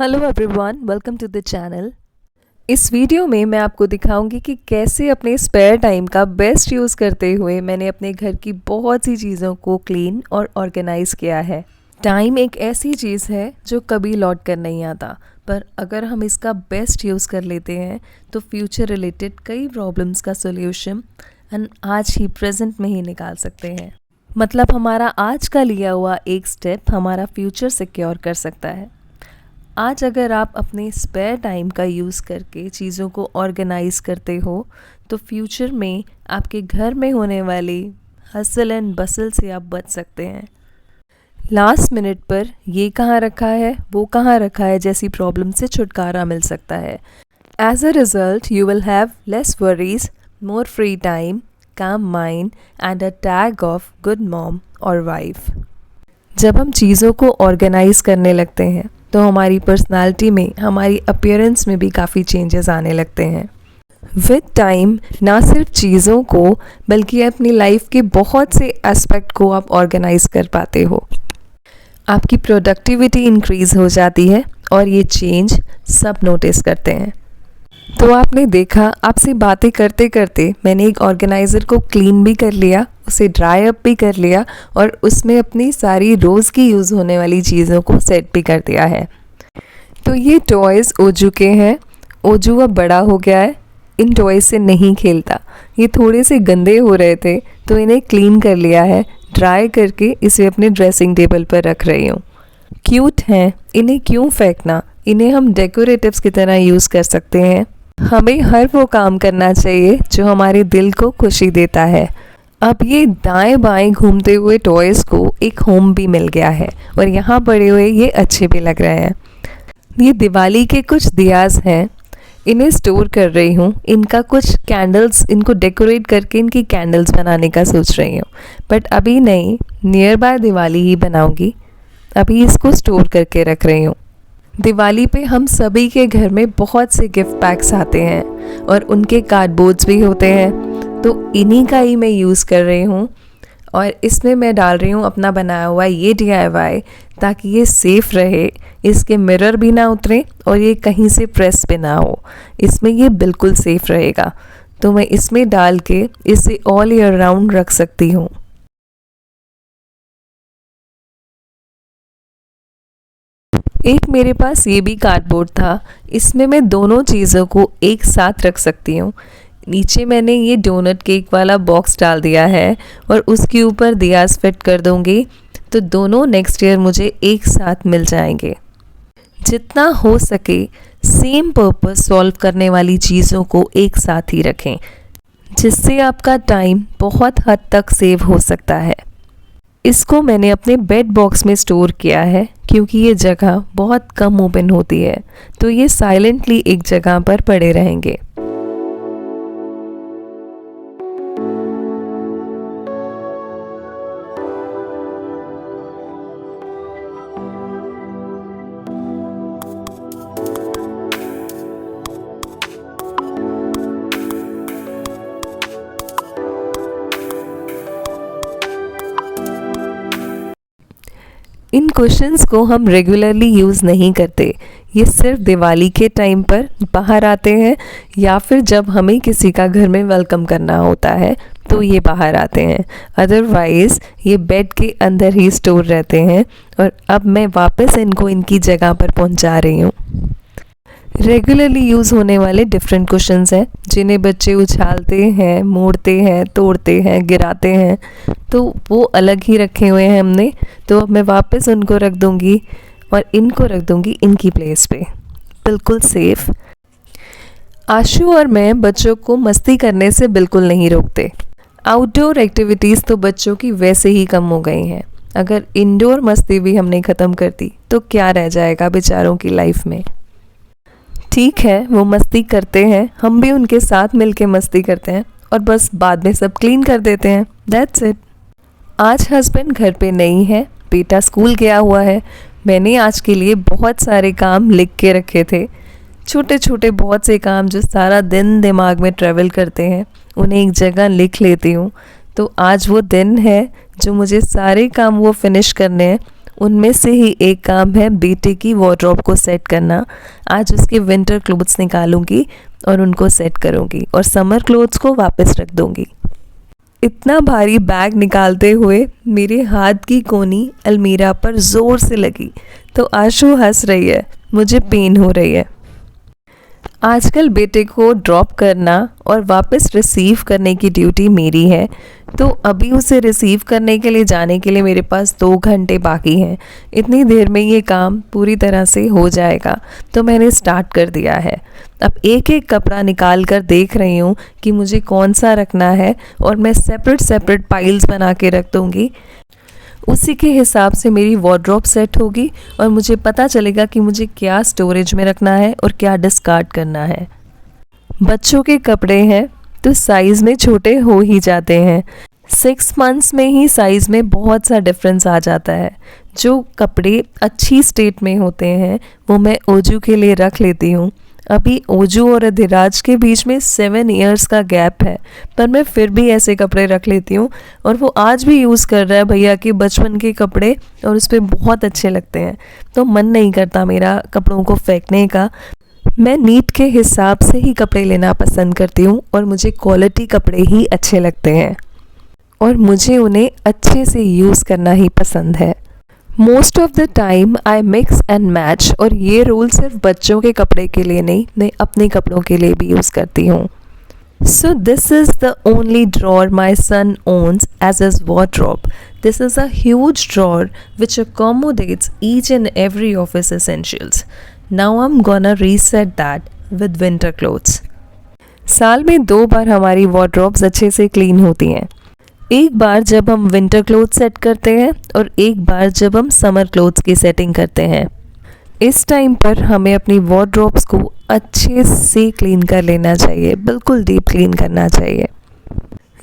Hello everyone, welcome to the channel. इस video में मैं आपको दिखाऊंगी कि कैसे अपने स्पेयर टाइम का बेस्ट यूज़ करते हुए मैंने अपने घर की बहुत सी चीज़ों को क्लीन और ऑर्गेनाइज़ किया है। टाइम एक ऐसी चीज़ है जो कभी लौट कर नहीं आता, पर अगर हम इसका बेस्ट यूज़ कर लेते हैं तो फ्यूचर रिलेटेड कई प्रॉब्लम्स का सोल्यूशन हम आज ही प्रेजेंट में ही निकाल सकते हैं। मतलब हमारा आज का लिया हुआ एक स्टेप हमारा फ्यूचर सिक्योर कर सकता है। आज अगर आप अपने स्पेयर टाइम का यूज़ करके चीज़ों को ऑर्गेनाइज़ करते हो तो फ्यूचर में आपके घर में होने वाली हसल एंड बसल से आप बच सकते हैं। लास्ट मिनट पर ये कहाँ रखा है वो कहाँ रखा है जैसी प्रॉब्लम से छुटकारा मिल सकता है। As a result you will have less worries, more free time, calm mind and a tag of good mom और वाइफ। जब हम चीज़ों को ऑर्गेनाइज़ करने लगते हैं तो हमारी पर्सनालिटी में, हमारी अपीयरेंस में भी काफ़ी चेंजेस आने लगते हैं। विद टाइम ना सिर्फ चीज़ों को बल्कि अपनी लाइफ के बहुत से एस्पेक्ट को आप ऑर्गेनाइज कर पाते हो। आपकी प्रोडक्टिविटी इंक्रीज़ हो जाती है और ये चेंज सब नोटिस करते हैं। तो आपने देखा, आपसे बातें करते करते मैंने एक ऑर्गेनाइज़र को क्लीन भी कर लिया, उसे ड्राई अप भी कर लिया और उसमें अपनी सारी रोज़ की यूज़ होने वाली चीज़ों को सेट भी कर दिया है। तो ये टॉयज़ ओजू के हैं। ओजू अब बड़ा हो गया है, इन टॉयज़ से नहीं खेलता। ये थोड़े से गंदे हो रहे थे तो इन्हें क्लीन कर लिया है, ड्राई करके इसे अपने ड्रेसिंग टेबल पर रख रही हूँ। क्यूट हैं, इन्हें क्यों फेंकना, इन्हें हम डेकोरेटिव्स की तरह यूज़ कर सकते हैं। हमें हर वो काम करना चाहिए जो हमारे दिल को खुशी देता है। अब ये दाएं बाएं घूमते हुए टॉयज़ को एक होम भी मिल गया है और यहाँ पड़े हुए ये अच्छे भी लग रहे हैं। ये दिवाली के कुछ दियाज़ हैं, इन्हें स्टोर कर रही हूँ। इनका कुछ कैंडल्स, इनको डेकोरेट करके इनकी कैंडल्स बनाने का सोच रही हूँ, बट अभी नहीं, नियर बाय दिवाली ही बनाऊँगी। अभी इसको स्टोर करके रख रही हूँ। दिवाली पे हम सभी के घर में बहुत से गिफ्ट पैक्स आते हैं और उनके कार्डबोर्ड्स भी होते हैं, तो इन्हीं का ही मैं यूज़ कर रही हूँ और इसमें मैं डाल रही हूँ अपना बनाया हुआ ये DIY, ताकि ये सेफ़ रहे, इसके मिरर भी ना उतरे और ये कहीं से प्रेस पे ना हो। इसमें ये बिल्कुल सेफ़ रहेगा, तो मैं इसमें डाल के इसे ऑल ईयर राउंड रख सकती हूँ। एक मेरे पास ये भी कार्डबोर्ड था, इसमें मैं दोनों चीज़ों को एक साथ रख सकती हूँ। नीचे मैंने ये डोनट केक वाला बॉक्स डाल दिया है और उसके ऊपर दियाज़ फिट कर दूँगी, तो दोनों नेक्स्ट ईयर मुझे एक साथ मिल जाएंगे। जितना हो सके सेम पर्पस सॉल्व करने वाली चीज़ों को एक साथ ही रखें, जिससे आपका टाइम बहुत हद तक सेव हो सकता है। इसको मैंने अपने बेड बॉक्स में स्टोर किया है क्योंकि ये जगह बहुत कम ओपन होती है, तो ये साइलेंटली एक जगह पर पड़े रहेंगे। इन क्वेश्चंस को हम रेगुलरली यूज़ नहीं करते, ये सिर्फ दिवाली के टाइम पर बाहर आते हैं या फिर जब हमें किसी का घर में वेलकम करना होता है तो ये बाहर आते हैं। अदरवाइज़ ये बेड के अंदर ही स्टोर रहते हैं और अब मैं वापस इनको इनकी जगह पर पहुंचा रही हूँ। रेगुलरली यूज़ होने वाले डिफरेंट क्वेश्चंस हैं जिन्हें बच्चे उछालते हैं, मोड़ते हैं, तोड़ते हैं, गिराते हैं, तो वो अलग ही रखे हुए हैं हमने। तो अब मैं वापस उनको रख दूँगी और इनको रख दूँगी इनकी प्लेस पे, बिल्कुल सेफ़। आशु और मैं बच्चों को मस्ती करने से बिल्कुल नहीं रोकते। आउटडोर एक्टिविटीज़ तो बच्चों की वैसे ही कम हो गई हैं, अगर इंडोर मस्ती भी हमने ख़त्म कर दी तो क्या रह जाएगा बेचारों की लाइफ में। ठीक है, वो मस्ती करते हैं, हम भी उनके साथ मिलके मस्ती करते हैं और बस बाद में सब क्लीन कर देते हैं, दैट्स इट। आज हस्बैंड घर पे नहीं है, बेटा स्कूल गया हुआ है। मैंने आज के लिए बहुत सारे काम लिख के रखे थे, छोटे छोटे बहुत से काम जो सारा दिन दिमाग में ट्रैवल करते हैं, उन्हें एक जगह लिख लेती हूँ। तो आज वो दिन है जो मुझे सारे काम वो फिनिश करने हैं, उनमें से ही एक काम है बेटे की वार्डरोब को सेट करना। आज उसके विंटर क्लोथ्स निकालूंगी और उनको सेट करूंगी और समर क्लोथ्स को वापस रख दूंगी। इतना भारी बैग निकालते हुए मेरे हाथ की कोनी अलमीरा पर ज़ोर से लगी तो आशु हंस रही है, मुझे पेन हो रही है। आजकल बेटे को ड्रॉप करना और वापस रिसीव करने की ड्यूटी मेरी है, तो अभी उसे रिसीव करने के लिए जाने के लिए मेरे पास 2 घंटे बाकी हैं। इतनी देर में ये काम पूरी तरह से हो जाएगा, तो मैंने स्टार्ट कर दिया है। अब एक एक कपड़ा निकाल कर देख रही हूँ कि मुझे कौन सा रखना है और मैं सेपरेट पाइल्स बना के रख दूँगी। उसी के हिसाब से मेरी वार्डरोब सेट होगी और मुझे पता चलेगा कि मुझे क्या स्टोरेज में रखना है और क्या डिस्कार्ड करना है। बच्चों के कपड़े हैं तो साइज़ में छोटे हो ही जाते हैं। 6 मंथ्स में ही साइज़ में बहुत सा डिफरेंस आ जाता है। जो कपड़े अच्छी स्टेट में होते हैं वो मैं ओजू के लिए रख लेती हूँ। अभी ओजू और अधिराज के बीच में 7 इयर्स का गैप है, पर मैं फिर भी ऐसे कपड़े रख लेती हूँ और वो आज भी यूज़ कर रहा है भैया के बचपन के कपड़े और उस पर बहुत अच्छे लगते हैं, तो मन नहीं करता मेरा कपड़ों को फेंकने का। मैं नीड के हिसाब से ही कपड़े लेना पसंद करती हूँ और मुझे क्वालिटी कपड़े ही अच्छे लगते हैं और मुझे उन्हें अच्छे से यूज़ करना ही पसंद है। Most of the time I mix and match, और ये रूल सिर्फ बच्चों के कपड़े के लिए नहीं, मैं अपने कपड़ों के लिए भी यूज़ करती हूँ। So this is the only drawer my son owns as his wardrobe. This is a huge drawer which accommodates each and every of his essentials. Now I'm gonna reset that with winter clothes. साल में 2 बार हमारी wardrobes अच्छे से clean होती हैं। एक बार जब हम विंटर क्लोथ्स सेट करते हैं और एक बार जब हम समर क्लोथ्स की सेटिंग करते हैं। इस टाइम पर हमें अपनी वार्डरोब्स को अच्छे से क्लीन कर लेना चाहिए, बिल्कुल डीप क्लीन करना चाहिए।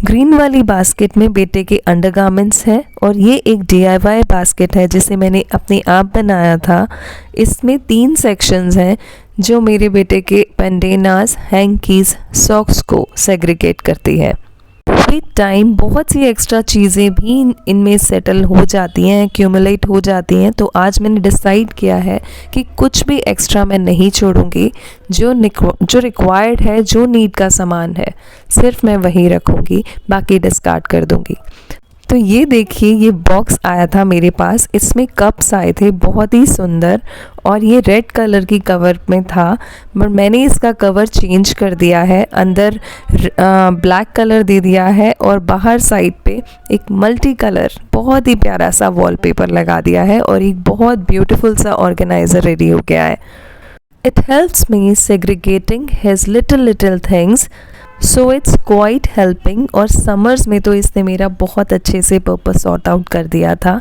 ग्रीन वाली बास्केट में बेटे के अंडरगारमेंट्स हैं और ये एक DIY बास्केट है जिसे मैंने अपने आप बनाया था। इसमें 3 सेक्शंस हैं जो मेरे बेटे के पेंडेनास, हैंकीज़, सॉक्स को सेग्रीगेट करती है। विद टाइम बहुत सी एक्स्ट्रा चीज़ें भी इनमें सेटल हो जाती हैं, एक्यूमुलेट हो जाती हैं, तो आज मैंने डिसाइड किया है कि कुछ भी एक्स्ट्रा मैं नहीं छोड़ूंगी। जो रिक्वायर्ड है, जो नीड का सामान है, सिर्फ मैं वही रखूंगी, बाकी डिस्कार्ड कर दूंगी। तो ये देखिए, ये बॉक्स आया था मेरे पास, इसमें कप्स आए थे बहुत ही सुंदर और ये रेड कलर की कवर में था, पर मैंने इसका कवर चेंज कर दिया है। अंदर ब्लैक कलर दे दिया है और बाहर साइड पे एक मल्टी कलर बहुत ही प्यारा सा वॉलपेपर लगा दिया है और एक बहुत ब्यूटीफुल सा ऑर्गेनाइज़र रेडी हो गया है। It helps me segregating his little things, so it's quite helping. और समर्स में तो इसने मेरा बहुत अच्छे से पर्पस सॉर्ट आउट कर दिया था।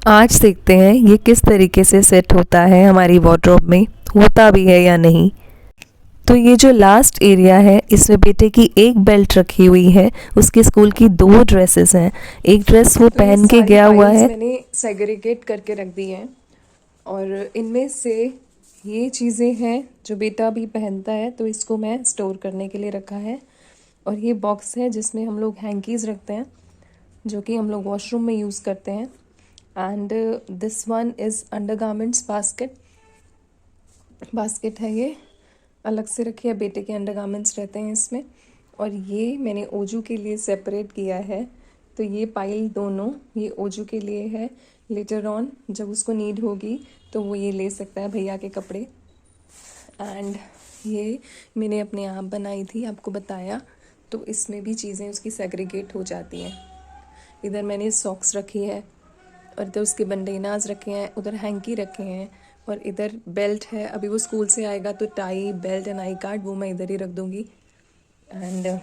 आज देखते हैं ये किस तरीके से सेट होता है हमारी वार्डरोब में, होता भी है या नहीं। तो ये जो लास्ट एरिया है, इसमें बेटे की एक बेल्ट रखी हुई है, उसके स्कूल की 2 ड्रेसेस हैं। एक ड्रेस वो पहन के गया हुआ है, मैंने सेग्रीगेट करके रख दी हैं और इनमें से ये चीज़ें हैं जो बेटा भी पहनता है, तो इसको मैं स्टोर करने के लिए रखा है। और ये बॉक्स है जिसमें हम लोग हैंकीज़ रखते हैं, जो कि हम लोग वॉशरूम में यूज़ करते हैं। And this one is undergarments basket है, ये अलग से रखी है, बेटे के अंडरगारमेंट्स रहते हैं इसमें। और ये मैंने ओजू के लिए सेपरेट किया है, तो ये पाइल दोनों ये ओजू के लिए है। लेटर ऑन जब उसको नीड होगी तो वो ये ले सकता है, भैया के कपड़े। एंड ये मैंने अपने आप बनाई थी, आपको बताया, तो इसमें भी चीज़ें उसकी सेग्रीगेट हो जाती हैं। इधर मैंने सॉक्स रखी है और इधर उसके बंडेनाज रखे हैं, उधर हैंकी रखे हैं और इधर बेल्ट है। अभी वो स्कूल से आएगा तो tie, belt and I card वो मैं इधर ही रख दूँगी। एंड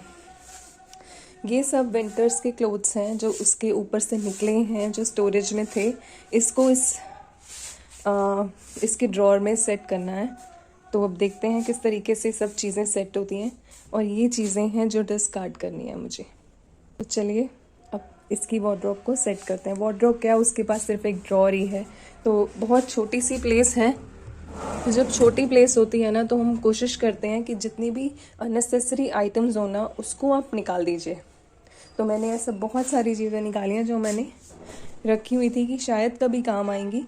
ये सब विंटर्स के क्लोथ्स हैं जो उसके ऊपर से निकले हैं, जो स्टोरेज में थे। इसको इसके ड्रॉर में सेट करना है। तो अब देखते हैं किस तरीके से सब चीज़ें सेट होती हैं। और ये चीज़ें हैं जो डिस्कार्ड करनी है मुझे। तो चलिए अब इसकी वार्डरोब को सेट करते हैं। वार्डरोब क्या, उसके पास सिर्फ एक ड्रॉर ही है, तो बहुत छोटी सी प्लेस है। तो जब छोटी प्लेस होती है ना, तो हम कोशिश करते हैं कि जितनी भी अननेसेसरी आइटम्स हो ना, उसको आप निकाल दीजिए। तो मैंने ऐसा बहुत सारी चीज़ें निकाली हैं जो मैंने रखी हुई थी कि शायद कभी काम आएंगी,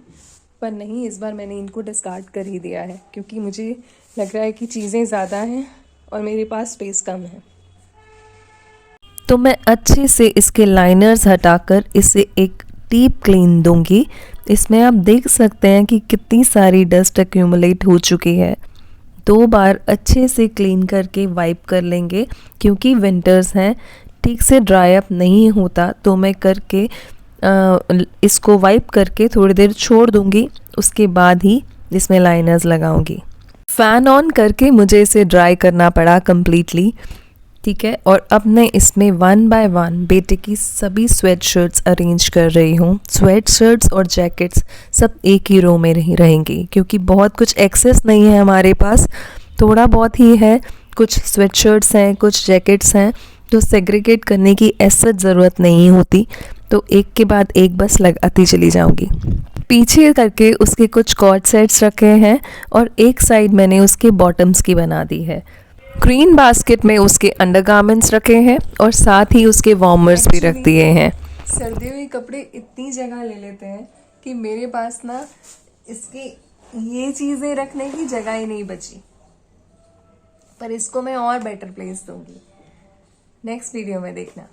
पर नहीं, इस बार मैंने इनको डिस्कार्ड कर ही दिया है क्योंकि मुझे लग रहा है कि चीज़ें ज़्यादा हैं और मेरे पास स्पेस कम है। तो मैं अच्छे से इसके लाइनर्स हटाकर इसे एक डीप क्लीन दूंगी। इसमें आप देख सकते हैं कि कितनी सारी डस्ट एक्यूमुलेट हो चुकी है। 2 बार अच्छे से क्लीन करके वाइप कर लेंगे क्योंकि विंटर्स हैं, ठीक से ड्राई अप नहीं होता। तो मैं करके इसको वाइप करके थोड़ी देर छोड़ दूंगी, उसके बाद ही इसमें लाइनर्स लगाऊंगी। फ़ैन ऑन करके मुझे इसे ड्राई करना पड़ा कम्प्लीटली, ठीक है। और अब मैं इसमें 1 बाय 1 बेटे की सभी स्वेट शर्ट्स अरेंज कर रही हूँ। स्वेट शर्ट्स और जैकेट्स सब एक ही रो में रहेंगी क्योंकि बहुत कुछ एक्सेस नहीं है हमारे पास, थोड़ा बहुत ही है। कुछ स्वेट शर्ट्स हैं, कुछ जैकेट्स हैं, तो सेग्रीगेट करने की ऐसा ज़रूरत नहीं होती, तो एक के बाद एक बस लगाती चली जाऊँगी। पीछे करके उसके कुछ कॉर्ड सेट्स रखे हैं और एक साइड मैंने उसके बॉटम्स की बना दी है। ग्रीन बास्केट में उसके अंडरगारमेंट्स रखे हैं और साथ ही उसके वार्मर्स भी रख दिए हैं। सर्दियों के कपड़े इतनी जगह ले लेते हैं कि मेरे पास ना इसकी ये चीज़ें रखने की जगह ही नहीं बची, पर इसको मैं और बेटर प्लेस दूंगी। नेक्स्ट वीडियो में देखना।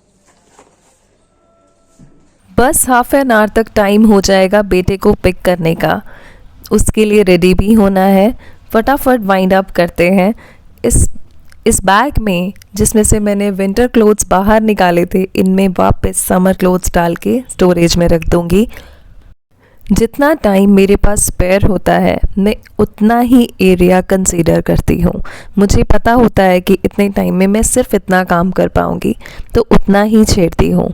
बस हाफ एन आवर तक टाइम हो जाएगा बेटे को पिक करने का, उसके लिए रेडी भी होना है। फटाफट वाइंड अप करते हैं। इस बैग में जिसमें से मैंने विंटर क्लोथ्स बाहर निकाले थे, इनमें वापस समर क्लोथ्स डाल के स्टोरेज में रख दूंगी। जितना टाइम मेरे पास स्पेयर होता है मैं उतना ही एरिया कंसीडर करती हूँ। मुझे पता होता है कि इतने टाइम में मैं सिर्फ इतना काम कर पाऊँगी, तो उतना ही छेड़ती हूँ।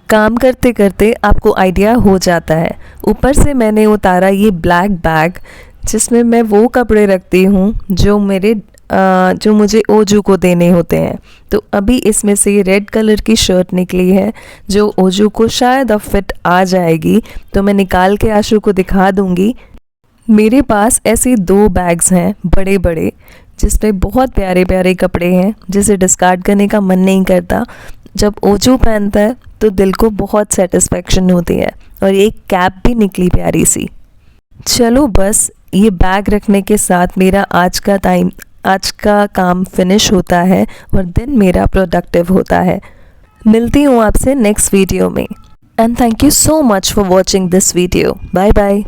काम करते करते आपको आइडिया हो जाता है। ऊपर से मैंने उतारा ये ब्लैक बैग जिसमें मैं वो कपड़े रखती हूँ जो मुझे ओजू को देने होते हैं। तो अभी इसमें से ये रेड कलर की शर्ट निकली है जो ओजू को शायद अब फिट आ जाएगी, तो मैं निकाल के आशु को दिखा दूँगी। मेरे पास ऐसे 2 बैग्स हैं बड़े बड़े जिसमें बहुत प्यारे प्यारे कपड़े हैं जिसे डिस्कार्ड करने का मन नहीं करता। जब ओजू पहनता है तो दिल को बहुत सेटिस्फेक्शन होती है। और एक कैप भी निकली प्यारी सी। चलो बस ये बैग रखने के साथ मेरा आज का काम फिनिश होता है और दिन मेरा प्रोडक्टिव होता है। मिलती हूँ आपसे नेक्स्ट वीडियो में। And thank you so much for watching this video. Bye bye.